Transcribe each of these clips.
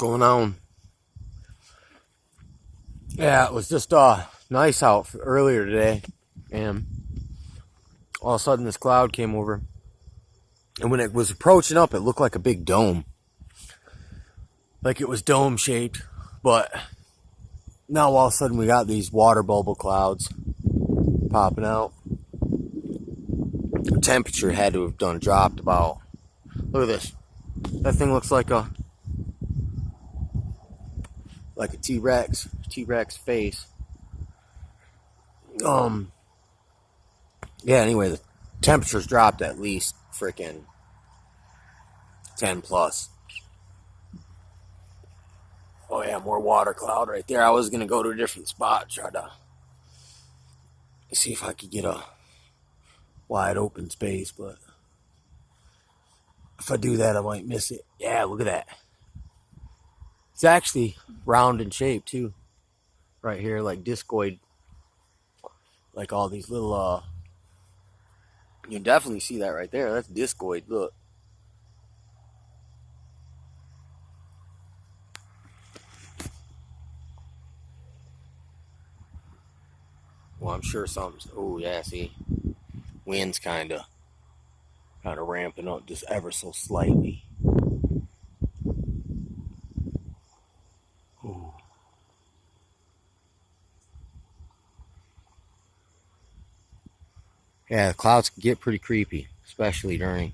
going on? Yeah, it was just nice out earlier today, and all of a sudden this cloud came over, and when it was approaching up, it looked like a big dome, like it was dome shaped. But now all of a sudden we got these water bubble clouds popping out. The temperature had to have dropped about. Look at this. That thing looks like a T-Rex face. Yeah, anyway, the temperatures dropped at least freaking 10 plus. Oh yeah, more water cloud right there. I was gonna go to a different spot, try to see if I could get a wide open space, but if I do that I might miss it. Yeah, look at that. It's actually round in shape too. Right here, like discoid. Like all these little you can definitely see that right there. That's discoid, look. Well, I'm sure something's, oh yeah, see. Wind's kinda ramping up just ever so slightly. Ooh. Yeah, the clouds can get pretty creepy, especially during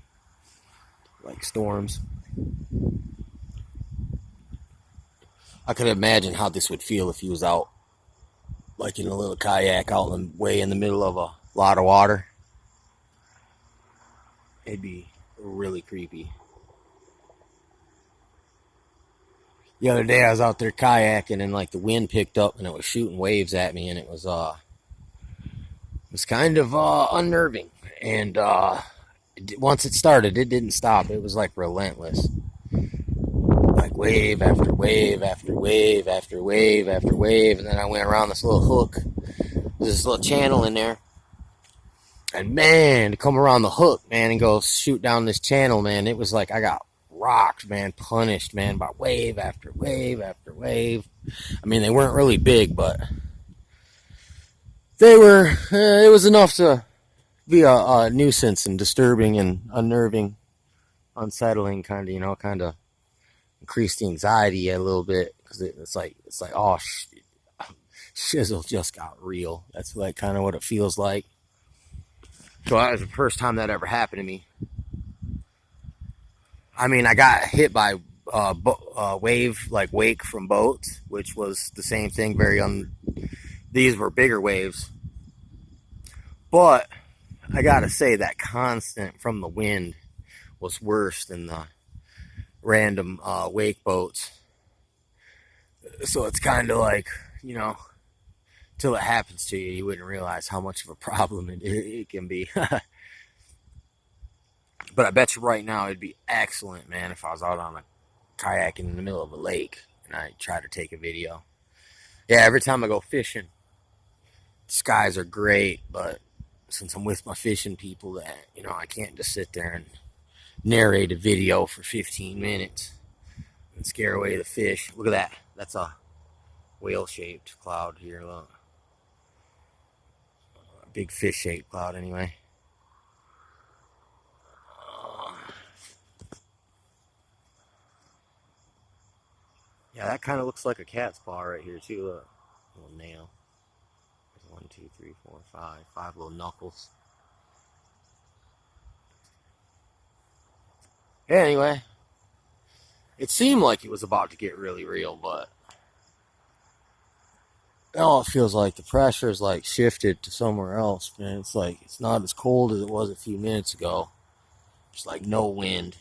like storms. I could imagine how this would feel if he was out like in a little kayak out way in the middle of a lot of water. It'd be really creepy. The other day I was out there kayaking and like the wind picked up and it was shooting waves at me, and it was kind of unnerving. And once it started, it didn't stop. It was like relentless. Like wave after wave after wave after wave after wave. And then I went around this little hook. There's this little channel in there. And man, to come around the hook, man, and go shoot down this channel, man, it was like I got rocked, man, punished, man, by wave after wave after wave. I mean, they weren't really big, but they were, it was enough to be a nuisance and disturbing and unnerving, unsettling, kind of increase the anxiety a little bit, because it's like, oh, shizzle just got real. That's like kind of what it feels like. So that was the first time that ever happened to me. I mean, I got hit by wake from boats, which was the same thing. These were bigger waves, but I gotta say that constant from the wind was worse than the random wake boats. So it's kind of like, till it happens to you, you wouldn't realize how much of a problem it can be. But I bet you right now it'd be excellent, man, if I was out on a kayaking in the middle of a lake and I try to take a video. Yeah, every time I go fishing, the skies are great, but since I'm with my fishing people, that I can't just sit there and narrate a video for 15 minutes and scare away the fish. Look at that. That's a whale-shaped cloud here. Look. A big fish-shaped cloud, anyway. Yeah, that kind of looks like a cat's paw right here, too. Look. A little nail. There's 1, 2, 3, 4, 5. 5 little knuckles. Yeah, anyway. It seemed like it was about to get really real, but now it feels like the pressure's like shifted to somewhere else, man. It's like it's not as cold as it was a few minutes ago. There's like no wind.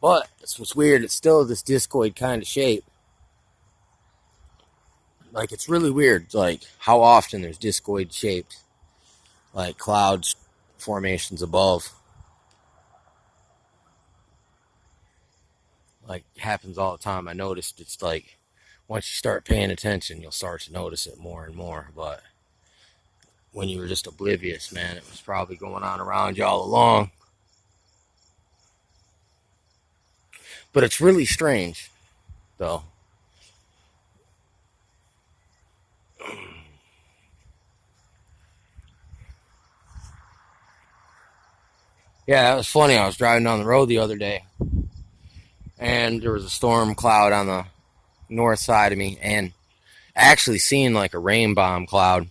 But it's what's weird, it's still this discoid kind of shape. Like, it's really weird, like, how often there's discoid shaped, like, clouds formations above. Like, happens all the time. I noticed it's like, once you start paying attention, you'll start to notice it more and more. But when you were just oblivious, man, it was probably going on around you all along. But it's really strange. So, yeah, that was funny. I was driving down the road the other day, and there was a storm cloud on the north side of me, and actually seeing like a rain bomb cloud,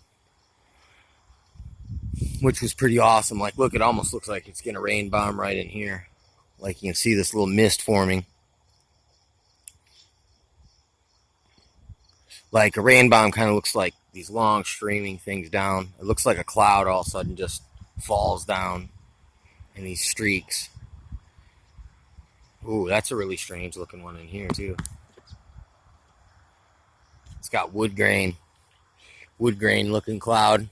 which was pretty awesome. Like, look, it almost looks like it's going to rain bomb right in here. Like, you can see this little mist forming. Like, a rain bomb kind of looks like these long streaming things down. It looks like a cloud all of a sudden just falls down in these streaks. Ooh, that's a really strange looking one in here, too. It's got wood grain looking cloud.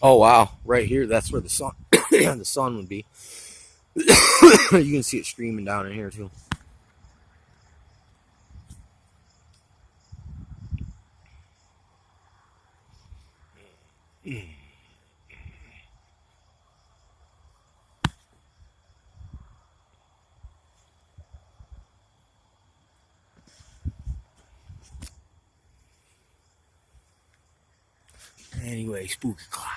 Oh, wow. Right here, that's where the sun, the sun would be. You can see it streaming down in here, too. Anyway, spooky cloud.